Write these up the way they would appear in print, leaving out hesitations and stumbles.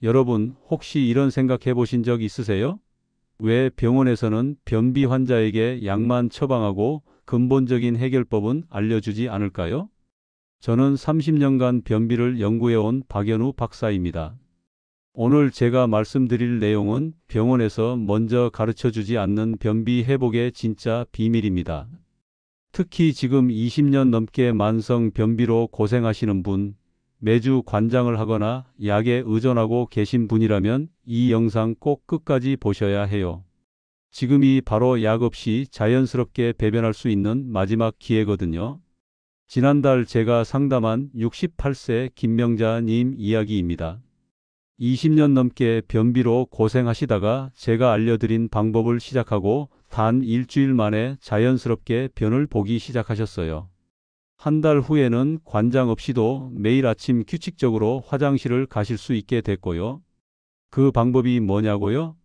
여러분, 혹시 이런 생각해 보신 적 있으세요? 왜 병원에서는 변비 환자에게 약만 처방하고 근본적인 해결법은 알려주지 않을까요? 저는 30년간 변비를 연구해온 박연우 박사입니다. 오늘 제가 말씀드릴 내용은 병원에서 먼저 가르쳐 주지 않는 변비 회복의 진짜 비밀입니다. 특히 지금 20년 넘게 만성 변비로 고생하시는 분, 매주 관장을 하거나 약에 의존하고 계신 분이라면 이 영상 꼭 끝까지 보셔야 해요. 지금이 바로 약 없이 자연스럽게 배변할 수 있는 마지막 기회거든요. 지난달 제가 상담한 68세 김명자님 이야기입니다. 20년 넘게 변비로 고생하시다가 제가 알려드린 방법을 시작하고 단 일주일 만에 자연스럽게 변을 보기 시작하셨어요. 한 달 후에는 관장 없이도 매일 아침 규칙적으로 화장실을 가실 수 있게 됐고요. 그 방법이 뭐냐고요?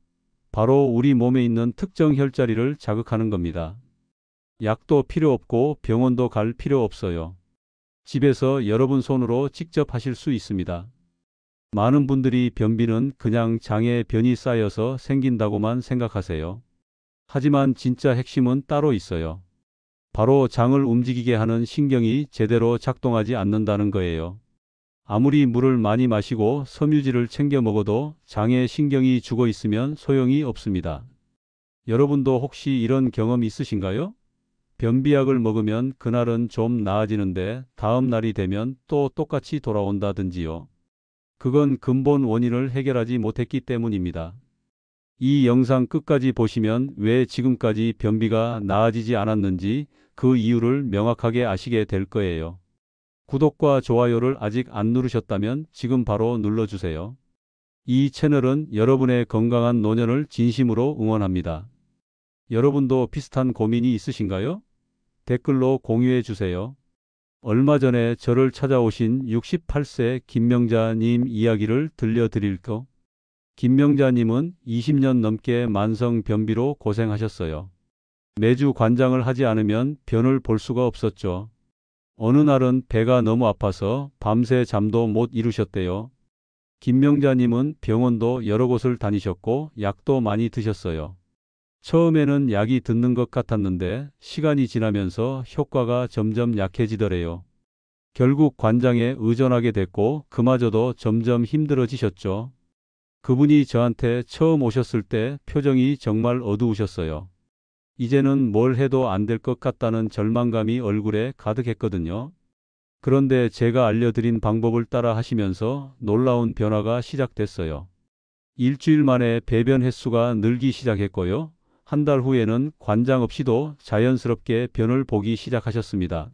바로 우리 몸에 있는 특정 혈자리를 자극하는 겁니다. 약도 필요 없고 병원도 갈 필요 없어요. 집에서 여러분 손으로 직접 하실 수 있습니다. 많은 분들이 변비는 그냥 장에 변이 쌓여서 생긴다고만 생각하세요. 하지만 진짜 핵심은 따로 있어요. 바로 장을 움직이게 하는 신경이 제대로 작동하지 않는다는 거예요. 아무리 물을 많이 마시고 섬유질을 챙겨 먹어도 장에 신경이 죽어 있으면 소용이 없습니다. 여러분도 혹시 이런 경험 있으신가요? 변비약을 먹으면 그날은 좀 나아지는데 다음 날이 되면 또 똑같이 돌아온다든지요. 그건 근본 원인을 해결하지 못했기 때문입니다. 이 영상 끝까지 보시면 왜 지금까지 변비가 나아지지 않았는지 그 이유를 명확하게 아시게 될 거예요. 구독과 좋아요를 아직 안 누르셨다면 지금 바로 눌러주세요. 이 채널은 여러분의 건강한 노년을 진심으로 응원합니다. 여러분도 비슷한 고민이 있으신가요? 댓글로 공유해 주세요. 얼마 전에 저를 찾아오신 68세 김명자님 이야기를 들려드릴까? 김명자님은 20년 넘게 만성 변비로 고생하셨어요. 매주 관장을 하지 않으면 변을 볼 수가 없었죠. 어느 날은 배가 너무 아파서 밤새 잠도 못 이루셨대요. 김명자님은 병원도 여러 곳을 다니셨고 약도 많이 드셨어요. 처음에는 약이 듣는 것 같았는데 시간이 지나면서 효과가 점점 약해지더래요. 결국 관장에 의존하게 됐고 그마저도 점점 힘들어지셨죠. 그분이 저한테 처음 오셨을 때 표정이 정말 어두우셨어요. 이제는 뭘 해도 안 될 것 같다는 절망감이 얼굴에 가득했거든요. 그런데 제가 알려드린 방법을 따라 하시면서 놀라운 변화가 시작됐어요. 일주일 만에 배변 횟수가 늘기 시작했고요. 한 달 후에는 관장 없이도 자연스럽게 변을 보기 시작하셨습니다.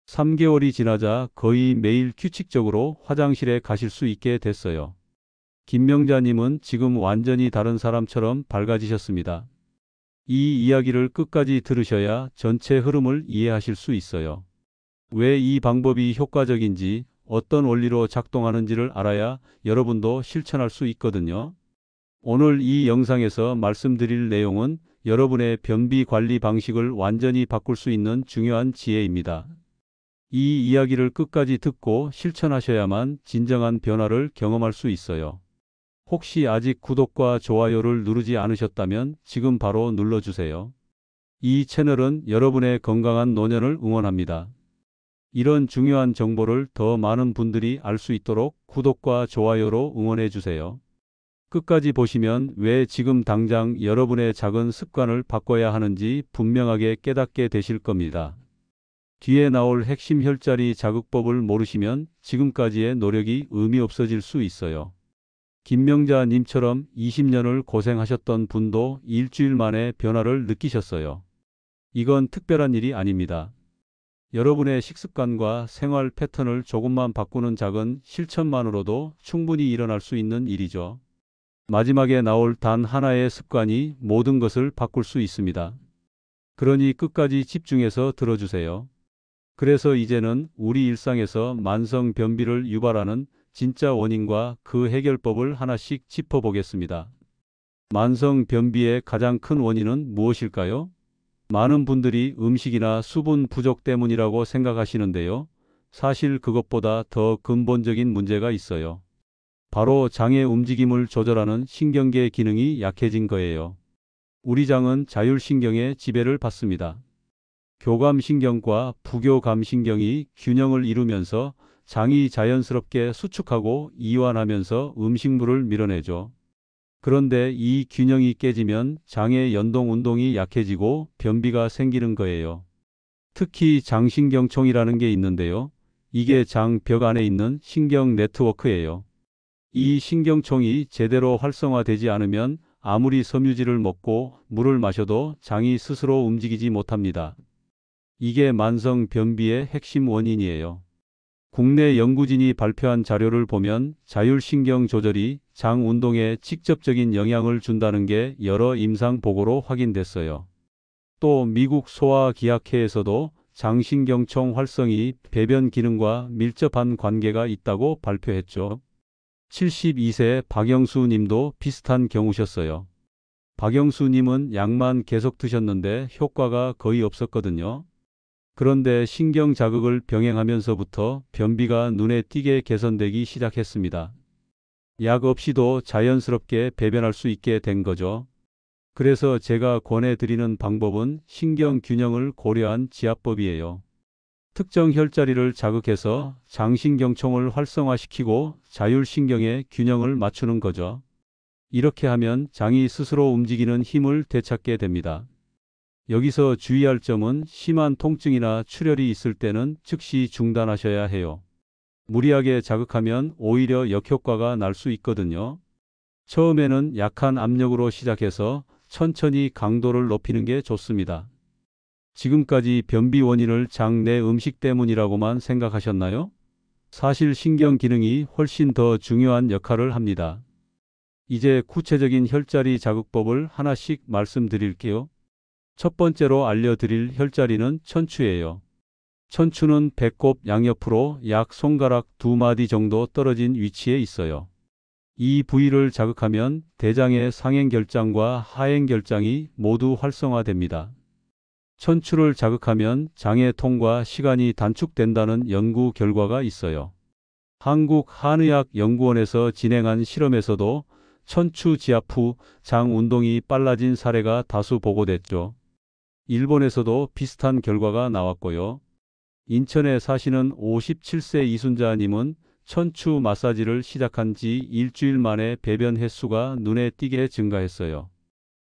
3개월이 지나자 거의 매일 규칙적으로 화장실에 가실 수 있게 됐어요. 김명자님은 지금 완전히 다른 사람처럼 밝아지셨습니다. 이 이야기를 끝까지 들으셔야 전체 흐름을 이해하실 수 있어요. 왜 이 방법이 효과적인지, 어떤 원리로 작동하는지를 알아야 여러분도 실천할 수 있거든요. 오늘 이 영상에서 말씀드릴 내용은 여러분의 변비 관리 방식을 완전히 바꿀 수 있는 중요한 지혜입니다. 이 이야기를 끝까지 듣고 실천하셔야만 진정한 변화를 경험할 수 있어요. 혹시 아직 구독과 좋아요를 누르지 않으셨다면 지금 바로 눌러주세요. 이 채널은 여러분의 건강한 노년을 응원합니다. 이런 중요한 정보를 더 많은 분들이 알 수 있도록 구독과 좋아요로 응원해 주세요. 끝까지 보시면 왜 지금 당장 여러분의 작은 습관을 바꿔야 하는지 분명하게 깨닫게 되실 겁니다. 뒤에 나올 핵심 혈자리 자극법을 모르시면 지금까지의 노력이 의미 없어질 수 있어요. 김명자님처럼 20년을 고생하셨던 분도 일주일 만에 변화를 느끼셨어요. 이건 특별한 일이 아닙니다. 여러분의 식습관과 생활 패턴을 조금만 바꾸는 작은 실천만으로도 충분히 일어날 수 있는 일이죠. 마지막에 나올 단 하나의 습관이 모든 것을 바꿀 수 있습니다. 그러니 끝까지 집중해서 들어주세요. 그래서 이제는 우리 일상에서 만성 변비를 유발하는 진짜 원인과 그 해결법을 하나씩 짚어보겠습니다. 만성 변비의 가장 큰 원인은 무엇일까요? 많은 분들이 음식이나 수분 부족 때문이라고 생각하시는데요. 사실 그것보다 더 근본적인 문제가 있어요. 바로 장의 움직임을 조절하는 신경계 기능이 약해진 거예요. 우리 장은 자율신경의 지배를 받습니다. 교감신경과 부교감신경이 균형을 이루면서 장이 자연스럽게 수축하고 이완하면서 음식물을 밀어내죠. 그런데 이 균형이 깨지면 장의 연동 운동이 약해지고 변비가 생기는 거예요. 특히 장신경총이라는 게 있는데요. 이게 장 벽 안에 있는 신경 네트워크예요. 이 신경총이 제대로 활성화되지 않으면 아무리 섬유질을 먹고 물을 마셔도 장이 스스로 움직이지 못합니다. 이게 만성 변비의 핵심 원인이에요. 국내 연구진이 발표한 자료를 보면 자율신경 조절이 장 운동에 직접적인 영향을 준다는 게 여러 임상 보고로 확인됐어요. 또 미국 소아기학회에서도 장신경총 활성이 배변 기능과 밀접한 관계가 있다고 발표했죠. 72세 박영수 님도 비슷한 경우셨어요. 박영수 님은 약만 계속 드셨는데 효과가 거의 없었거든요. 그런데 신경 자극을 병행하면서부터 변비가 눈에 띄게 개선되기 시작했습니다. 약 없이도 자연스럽게 배변할 수 있게 된 거죠. 그래서 제가 권해드리는 방법은 신경 균형을 고려한 지압법이에요. 특정 혈자리를 자극해서 장신경총을 활성화시키고 자율신경의 균형을 맞추는 거죠. 이렇게 하면 장이 스스로 움직이는 힘을 되찾게 됩니다. 여기서 주의할 점은 심한 통증이나 출혈이 있을 때는 즉시 중단하셔야 해요. 무리하게 자극하면 오히려 역효과가 날 수 있거든요. 처음에는 약한 압력으로 시작해서 천천히 강도를 높이는 게 좋습니다. 지금까지 변비 원인을 장 내 음식 때문이라고만 생각하셨나요? 사실 신경 기능이 훨씬 더 중요한 역할을 합니다. 이제 구체적인 혈자리 자극법을 하나씩 말씀드릴게요. 첫 번째로 알려드릴 혈자리는 척추예요. 척추는 배꼽 양옆으로 약 손가락 2마디 정도 떨어진 위치에 있어요. 이 부위를 자극하면 대장의 상행결장과 하행결장이 모두 활성화됩니다. 척추를 자극하면 장의 통과 시간이 단축된다는 연구 결과가 있어요. 한국한의학연구원에서 진행한 실험에서도 척추 지압 후 장 운동이 빨라진 사례가 다수 보고됐죠. 일본에서도 비슷한 결과가 나왔고요. 인천에 사시는 57세 이순자님은 척추 마사지를 시작한 지 일주일 만에 배변 횟수가 눈에 띄게 증가했어요.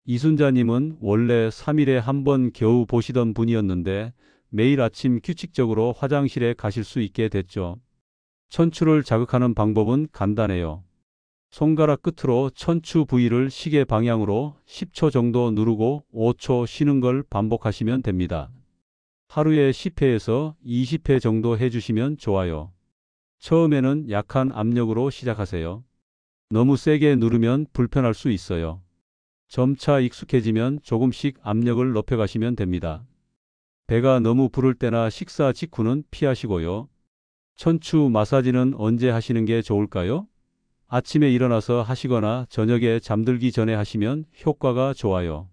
이순자님은 원래 3일에 한 번 겨우 보시던 분이었는데 매일 아침 규칙적으로 화장실에 가실 수 있게 됐죠. 척추를 자극하는 방법은 간단해요. 손가락 끝으로 척추 부위를 시계 방향으로 10초 정도 누르고 5초 쉬는 걸 반복하시면 됩니다. 하루에 10회에서 20회 정도 해주시면 좋아요. 처음에는 약한 압력으로 시작하세요. 너무 세게 누르면 불편할 수 있어요. 점차 익숙해지면 조금씩 압력을 높여가시면 됩니다. 배가 너무 부를 때나 식사 직후는 피하시고요. 척추 마사지는 언제 하시는 게 좋을까요? 아침에 일어나서 하시거나 저녁에 잠들기 전에 하시면 효과가 좋아요.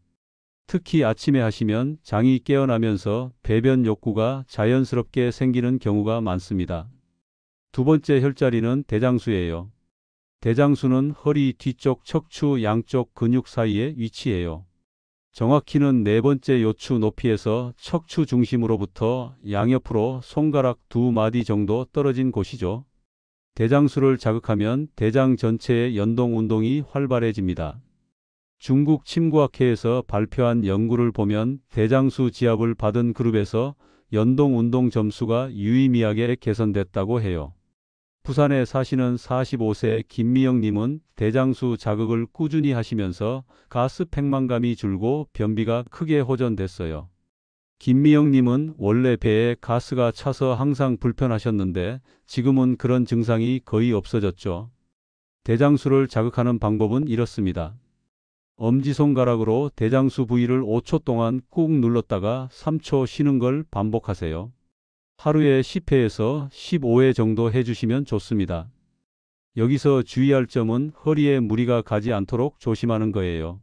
특히 아침에 하시면 장이 깨어나면서 배변 욕구가 자연스럽게 생기는 경우가 많습니다. 두 번째 혈자리는 대장수예요. 대장수는 허리 뒤쪽 척추 양쪽 근육 사이에 위치해요. 정확히는 네 번째 요추 높이에서 척추 중심으로부터 양옆으로 손가락 2마디 정도 떨어진 곳이죠. 대장수를 자극하면 대장 전체의 연동 운동이 활발해집니다. 중국 침구학회에서 발표한 연구를 보면 대장수 지압을 받은 그룹에서 연동 운동 점수가 유의미하게 개선됐다고 해요. 부산에 사시는 45세 김미영님은 대장수 자극을 꾸준히 하시면서 가스 팽만감이 줄고 변비가 크게 호전됐어요. 김미영님은 원래 배에 가스가 차서 항상 불편하셨는데 지금은 그런 증상이 거의 없어졌죠. 대장수를 자극하는 방법은 이렇습니다. 엄지손가락으로 대장수 부위를 5초 동안 꾹 눌렀다가 3초 쉬는 걸 반복하세요. 하루에 10회에서 15회 정도 해주시면 좋습니다. 여기서 주의할 점은 허리에 무리가 가지 않도록 조심하는 거예요.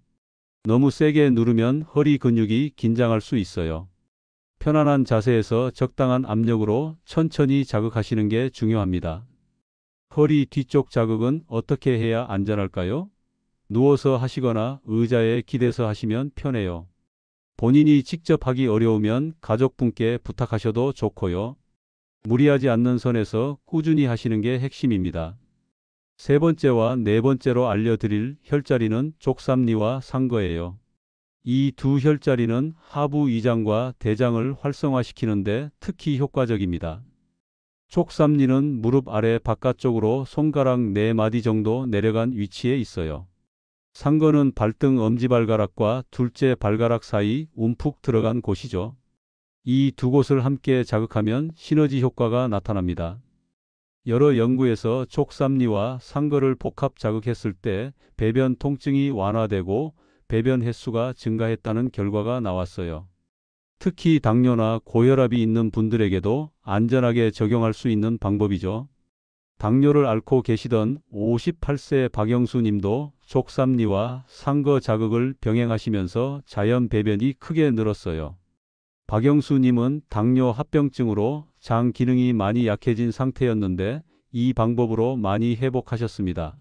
너무 세게 누르면 허리 근육이 긴장할 수 있어요. 편안한 자세에서 적당한 압력으로 천천히 자극하시는 게 중요합니다. 허리 뒤쪽 자극은 어떻게 해야 안전할까요? 누워서 하시거나 의자에 기대서 하시면 편해요. 본인이 직접 하기 어려우면 가족분께 부탁하셔도 좋고요. 무리하지 않는 선에서 꾸준히 하시는 게 핵심입니다. 세 번째와 네 번째로 알려드릴 혈자리는 족삼리와 상거예요. 이 두 혈자리는 하부 위장과 대장을 활성화시키는데 특히 효과적입니다. 족삼리는 무릎 아래 바깥쪽으로 손가락 4마디 정도 내려간 위치에 있어요. 상거는 발등 엄지발가락과 둘째 발가락 사이 움푹 들어간 곳이죠. 이 두 곳을 함께 자극하면 시너지 효과가 나타납니다. 여러 연구에서 족삼리와 상거를 복합 자극했을 때 배변 통증이 완화되고 배변 횟수가 증가했다는 결과가 나왔어요. 특히 당뇨나 고혈압이 있는 분들에게도 안전하게 적용할 수 있는 방법이죠. 당뇨를 앓고 계시던 58세 박영수 님도 족삼리와 상거 자극을 병행하시면서 자연 배변이 크게 늘었어요. 박영수 님은 당뇨 합병증으로 장 기능이 많이 약해진 상태였는데 이 방법으로 많이 회복하셨습니다.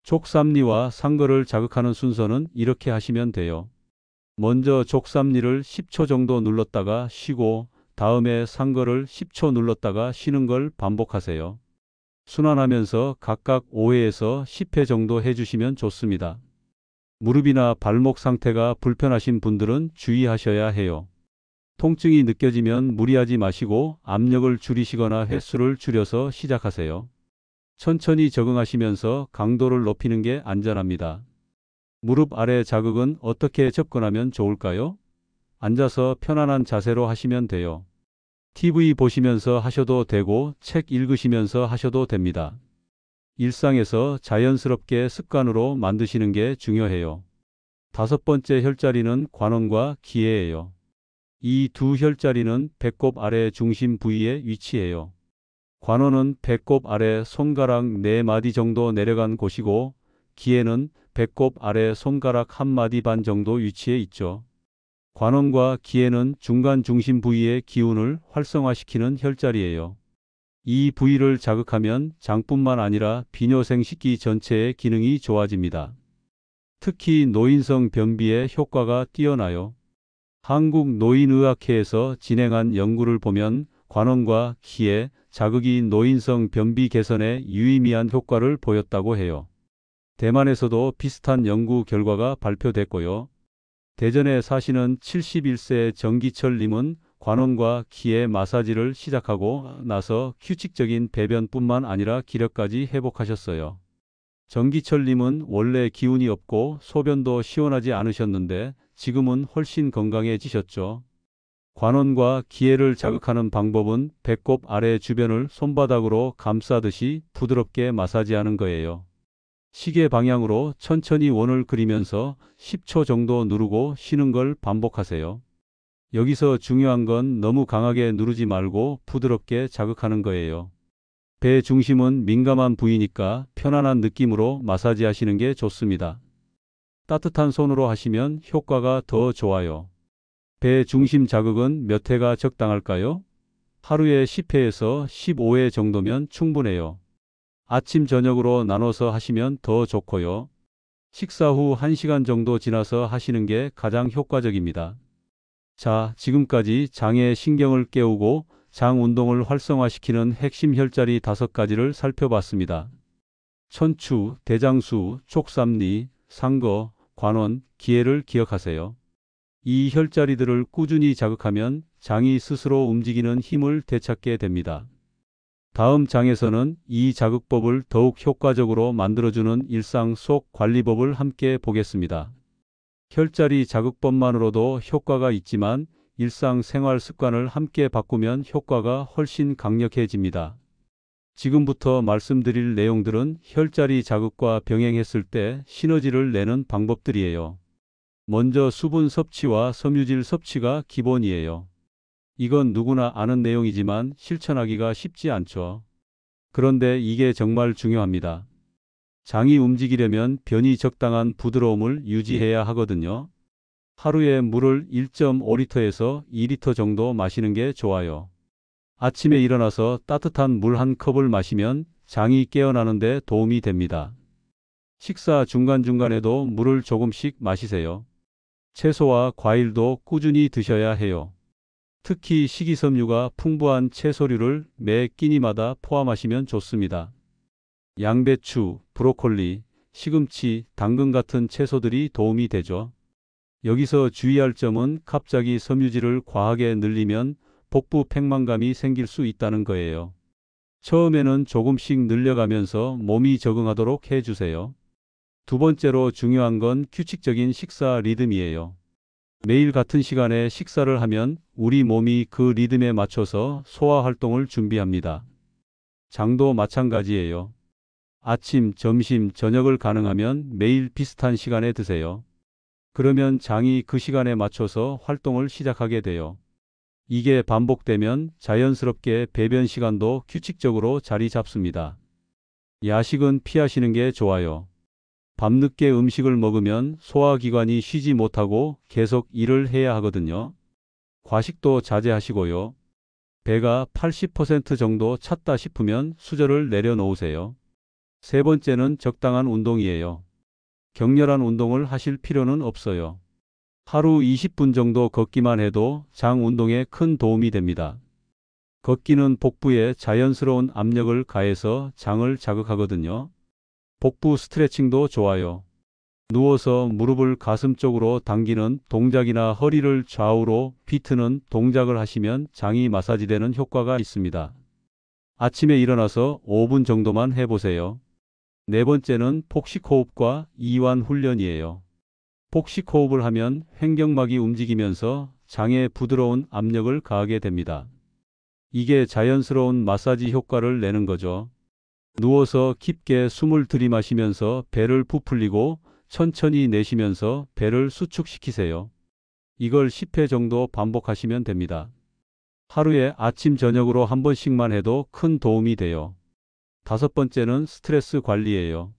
족삼리와 상거를 자극하는 순서는 이렇게 하시면 돼요. 먼저 족삼리를 10초 정도 눌렀다가 쉬고 다음에 상거를 10초 눌렀다가 쉬는 걸 반복하세요. 순환하면서 각각 5회에서 10회 정도 해주시면 좋습니다. 무릎이나 발목 상태가 불편하신 분들은 주의하셔야 해요. 통증이 느껴지면 무리하지 마시고 압력을 줄이시거나 횟수를 줄여서 시작하세요. 천천히 적응하시면서 강도를 높이는 게 안전합니다. 무릎 아래 자극은 어떻게 접근하면 좋을까요? 앉아서 편안한 자세로 하시면 돼요. TV 보시면서 하셔도 되고 책 읽으시면서 하셔도 됩니다. 일상에서 자연스럽게 습관으로 만드시는 게 중요해요. 다섯 번째 혈자리는 관원과 기회예요. 이 두 혈자리는 배꼽 아래 중심 부위에 위치해요. 관원은 배꼽 아래 손가락 4마디 정도 내려간 곳이고 기회는 배꼽 아래 손가락 1마디 반 정도 위치해 있죠. 관원과 기회는 중간 중심 부위의 기운을 활성화시키는 혈자리예요. 이 부위를 자극하면 장뿐만 아니라 비뇨생식기 전체의 기능이 좋아집니다. 특히 노인성 변비에 효과가 뛰어나요. 한국노인의학회에서 진행한 연구를 보면 관원과 기회, 자극이 노인성 변비 개선에 유의미한 효과를 보였다고 해요. 대만에서도 비슷한 연구 결과가 발표됐고요. 대전에 사시는 71세 정기철 님은 관원과 기회 마사지를 시작하고 나서 규칙적인 배변뿐만 아니라 기력까지 회복하셨어요. 정기철 님은 원래 기운이 없고 소변도 시원하지 않으셨는데 지금은 훨씬 건강해지셨죠. 관원과 기회를 자극하는 방법은 배꼽 아래 주변을 손바닥으로 감싸듯이 부드럽게 마사지하는 거예요. 시계 방향으로 천천히 원을 그리면서 10초 정도 누르고 쉬는 걸 반복하세요. 여기서 중요한 건 너무 강하게 누르지 말고 부드럽게 자극하는 거예요. 배 중심은 민감한 부위니까 편안한 느낌으로 마사지 하시는 게 좋습니다. 따뜻한 손으로 하시면 효과가 더 좋아요. 배 중심 자극은 몇 회가 적당할까요? 하루에 10회에서 15회 정도면 충분해요. 아침 저녁으로 나눠서 하시면 더 좋고요. 식사 후 1시간 정도 지나서 하시는 게 가장 효과적입니다. 자, 지금까지 장의 신경을 깨우고 장 운동을 활성화시키는 핵심 혈자리 5가지를 살펴봤습니다. 천추, 대장수, 족삼리, 상거, 관원, 기회를 기억하세요. 이 혈자리들을 꾸준히 자극하면 장이 스스로 움직이는 힘을 되찾게 됩니다. 다음 장에서는 이 자극법을 더욱 효과적으로 만들어주는 일상 속 관리법을 함께 보겠습니다. 혈자리 자극법만으로도 효과가 있지만 일상 생활 습관을 함께 바꾸면 효과가 훨씬 강력해집니다. 지금부터 말씀드릴 내용들은 혈자리 자극과 병행했을 때 시너지를 내는 방법들이에요. 먼저 수분 섭취와 섬유질 섭취가 기본이에요. 이건 누구나 아는 내용이지만 실천하기가 쉽지 않죠. 그런데 이게 정말 중요합니다. 장이 움직이려면 변이 적당한 부드러움을 유지해야 하거든요. 하루에 물을 1.5리터에서 2리터 정도 마시는 게 좋아요. 아침에 일어나서 따뜻한 물 한 컵을 마시면 장이 깨어나는 데 도움이 됩니다. 식사 중간중간에도 물을 조금씩 마시세요. 채소와 과일도 꾸준히 드셔야 해요. 특히 식이섬유가 풍부한 채소류를 매 끼니마다 포함하시면 좋습니다. 양배추, 브로콜리, 시금치, 당근 같은 채소들이 도움이 되죠. 여기서 주의할 점은 갑자기 섬유질을 과하게 늘리면 복부 팽만감이 생길 수 있다는 거예요. 처음에는 조금씩 늘려가면서 몸이 적응하도록 해주세요. 두 번째로 중요한 건 규칙적인 식사 리듬이에요. 매일 같은 시간에 식사를 하면 우리 몸이 그 리듬에 맞춰서 소화 활동을 준비합니다. 장도 마찬가지예요. 아침, 점심, 저녁을 가능하면 매일 비슷한 시간에 드세요. 그러면 장이 그 시간에 맞춰서 활동을 시작하게 돼요. 이게 반복되면 자연스럽게 배변 시간도 규칙적으로 자리 잡습니다. 야식은 피하시는 게 좋아요. 밤늦게 음식을 먹으면 소화기관이 쉬지 못하고 계속 일을 해야 하거든요. 과식도 자제하시고요. 배가 80% 정도 찼다 싶으면 수저를 내려놓으세요. 세 번째는 적당한 운동이에요. 격렬한 운동을 하실 필요는 없어요. 하루 20분 정도 걷기만 해도 장 운동에 큰 도움이 됩니다. 걷기는 복부에 자연스러운 압력을 가해서 장을 자극하거든요. 복부 스트레칭도 좋아요. 누워서 무릎을 가슴 쪽으로 당기는 동작이나 허리를 좌우로 비트는 동작을 하시면 장이 마사지되는 효과가 있습니다. 아침에 일어나서 5분 정도만 해보세요. 네 번째는 복식호흡과 이완 훈련이에요. 복식호흡을 하면 횡격막이 움직이면서 장에 부드러운 압력을 가하게 됩니다. 이게 자연스러운 마사지 효과를 내는 거죠. 누워서 깊게 숨을 들이마시면서 배를 부풀리고 천천히 내쉬면서 배를 수축시키세요. 이걸 10회 정도 반복하시면 됩니다. 하루에 아침 저녁으로 한 번씩만 해도 큰 도움이 돼요. 다섯 번째는 스트레스 관리예요.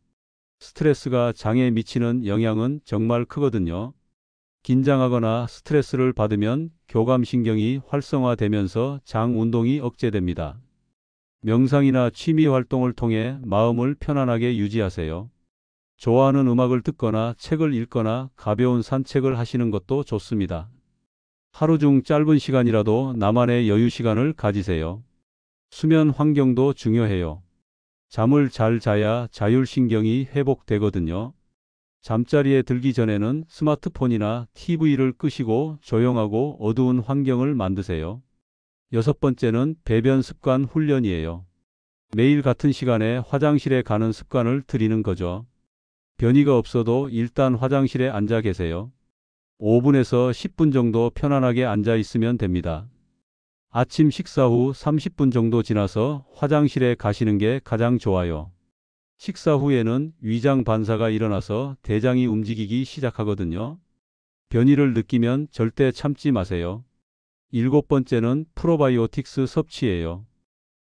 스트레스가 장에 미치는 영향은 정말 크거든요. 긴장하거나 스트레스를 받으면 교감신경이 활성화되면서 장 운동이 억제됩니다. 명상이나 취미 활동을 통해 마음을 편안하게 유지하세요. 좋아하는 음악을 듣거나 책을 읽거나 가벼운 산책을 하시는 것도 좋습니다. 하루 중 짧은 시간이라도 나만의 여유 시간을 가지세요. 수면 환경도 중요해요. 잠을 잘 자야 자율신경이 회복되거든요. 잠자리에 들기 전에는 스마트폰이나 TV를 끄시고 조용하고 어두운 환경을 만드세요. 여섯 번째는 배변 습관 훈련이에요. 매일 같은 시간에 화장실에 가는 습관을 들이는 거죠. 변이가 없어도 일단 화장실에 앉아 계세요. 5분에서 10분 정도 편안하게 앉아 있으면 됩니다. 아침 식사 후 30분 정도 지나서 화장실에 가시는 게 가장 좋아요. 식사 후에는 위장 반사가 일어나서 대장이 움직이기 시작하거든요. 변이를 느끼면 절대 참지 마세요. 일곱 번째는 프로바이오틱스 섭취예요.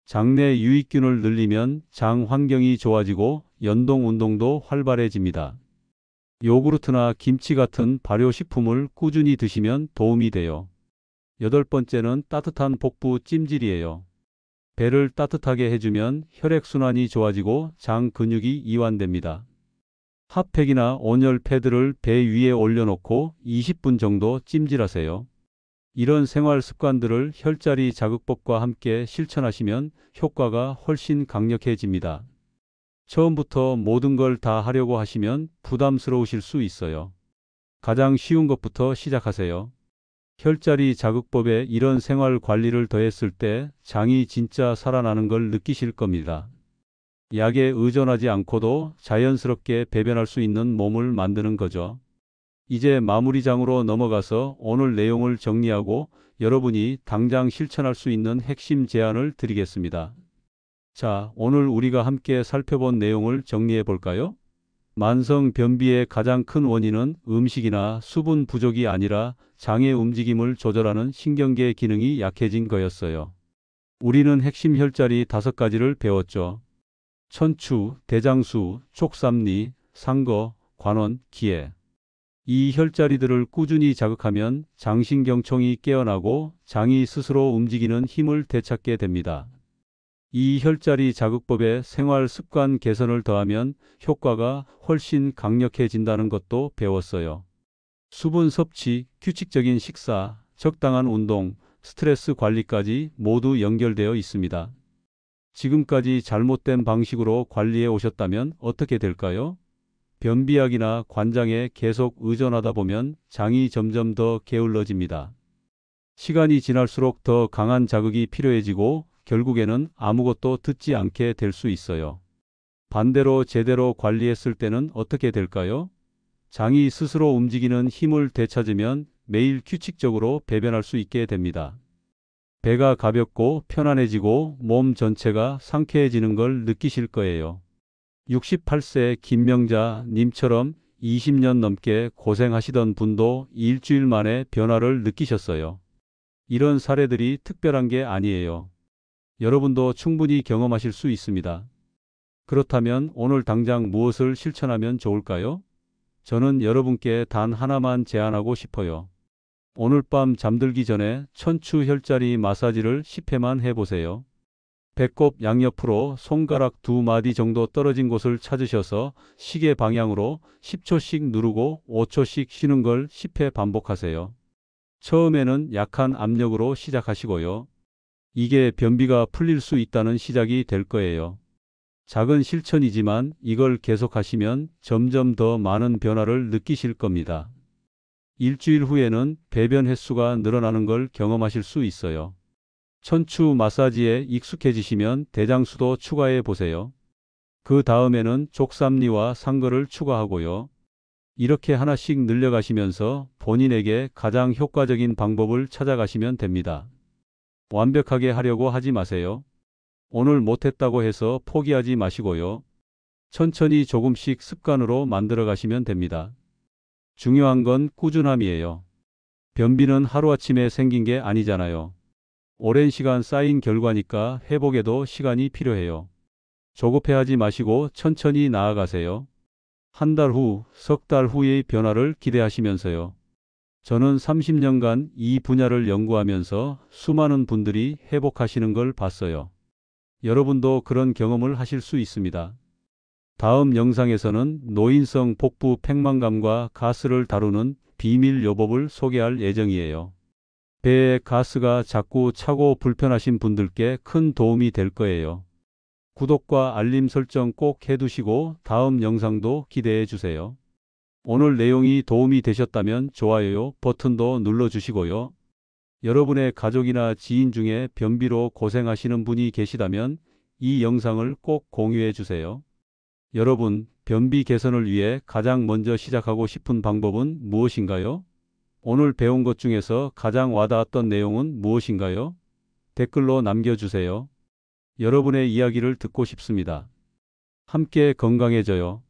장내 유익균을 늘리면 장 환경이 좋아지고 연동 운동도 활발해집니다. 요구르트나 김치 같은 발효식품을 꾸준히 드시면 도움이 돼요. 여덟 번째는 따뜻한 복부 찜질이에요. 배를 따뜻하게 해주면 혈액순환이 좋아지고 장 근육이 이완됩니다. 핫팩이나 온열 패드를 배 위에 올려놓고 20분 정도 찜질하세요. 이런 생활 습관들을 혈자리 자극법과 함께 실천하시면 효과가 훨씬 강력해집니다. 처음부터 모든 걸 다 하려고 하시면 부담스러우실 수 있어요. 가장 쉬운 것부터 시작하세요. 혈자리 자극법에 이런 생활 관리를 더했을 때 장이 진짜 살아나는 걸 느끼실 겁니다. 약에 의존하지 않고도 자연스럽게 배변할 수 있는 몸을 만드는 거죠. 이제 마무리장으로 넘어가서 오늘 내용을 정리하고 여러분이 당장 실천할 수 있는 핵심 제안을 드리겠습니다. 자, 오늘 우리가 함께 살펴본 내용을 정리해 볼까요? 만성 변비의 가장 큰 원인은 음식이나 수분 부족이 아니라 장의 움직임을 조절하는 신경계 기능이 약해진 거였어요. 우리는 핵심 혈자리 5가지를 배웠죠. 천추, 대장수, 촉삼리, 상거, 관원, 기해. 이 혈자리들을 꾸준히 자극하면 장신경총이 깨어나고 장이 스스로 움직이는 힘을 되찾게 됩니다. 이 혈자리 자극법에 생활 습관 개선을 더하면 효과가 훨씬 강력해진다는 것도 배웠어요. 수분 섭취, 규칙적인 식사, 적당한 운동, 스트레스 관리까지 모두 연결되어 있습니다. 지금까지 잘못된 방식으로 관리해 오셨다면 어떻게 될까요? 변비약이나 관장에 계속 의존하다 보면 장이 점점 더 게을러집니다. 시간이 지날수록 더 강한 자극이 필요해지고 결국에는 아무것도 듣지 않게 될 수 있어요. 반대로 제대로 관리했을 때는 어떻게 될까요? 장이 스스로 움직이는 힘을 되찾으면 매일 규칙적으로 배변할 수 있게 됩니다. 배가 가볍고 편안해지고 몸 전체가 상쾌해지는 걸 느끼실 거예요. 68세 김명자 님처럼 20년 넘게 고생하시던 분도 일주일 만에 변화를 느끼셨어요. 이런 사례들이 특별한 게 아니에요. 여러분도 충분히 경험하실 수 있습니다. 그렇다면 오늘 당장 무엇을 실천하면 좋을까요? 저는 여러분께 단 하나만 제안하고 싶어요. 오늘 밤 잠들기 전에 천추 혈자리 마사지를 10회만 해보세요. 배꼽 양옆으로 손가락 2마디 정도 떨어진 곳을 찾으셔서 시계 방향으로 10초씩 누르고 5초씩 쉬는 걸 10회 반복하세요. 처음에는 약한 압력으로 시작하시고요. 이게 변비가 풀릴 수 있다는 시작이 될 거예요. 작은 실천이지만 이걸 계속하시면 점점 더 많은 변화를 느끼실 겁니다. 일주일 후에는 배변 횟수가 늘어나는 걸 경험하실 수 있어요. 천추 마사지에 익숙해지시면 대장수도 추가해 보세요. 그 다음에는 족삼리와 상거를 추가하고요. 이렇게 하나씩 늘려가시면서 본인에게 가장 효과적인 방법을 찾아가시면 됩니다. 완벽하게 하려고 하지 마세요. 오늘 못했다고 해서 포기하지 마시고요. 천천히 조금씩 습관으로 만들어 가시면 됩니다. 중요한 건 꾸준함이에요. 변비는 하루아침에 생긴 게 아니잖아요. 오랜 시간 쌓인 결과니까 회복에도 시간이 필요해요. 조급해하지 마시고 천천히 나아가세요. 한 달 후, 석 달 후의 변화를 기대하시면서요. 저는 30년간 이 분야를 연구하면서 수많은 분들이 회복하시는 걸 봤어요. 여러분도 그런 경험을 하실 수 있습니다. 다음 영상에서는 노인성 복부 팽만감과 가스를 다루는 비밀 요법을 소개할 예정이에요. 배에 가스가 자꾸 차고 불편하신 분들께 큰 도움이 될 거예요. 구독과 알림 설정 꼭 해두시고 다음 영상도 기대해 주세요. 오늘 내용이 도움이 되셨다면 좋아요 버튼도 눌러주시고요. 여러분의 가족이나 지인 중에 변비로 고생하시는 분이 계시다면 이 영상을 꼭 공유해 주세요. 여러분, 변비 개선을 위해 가장 먼저 시작하고 싶은 방법은 무엇인가요? 오늘 배운 것 중에서 가장 와닿았던 내용은 무엇인가요? 댓글로 남겨주세요. 여러분의 이야기를 듣고 싶습니다. 함께 건강해져요.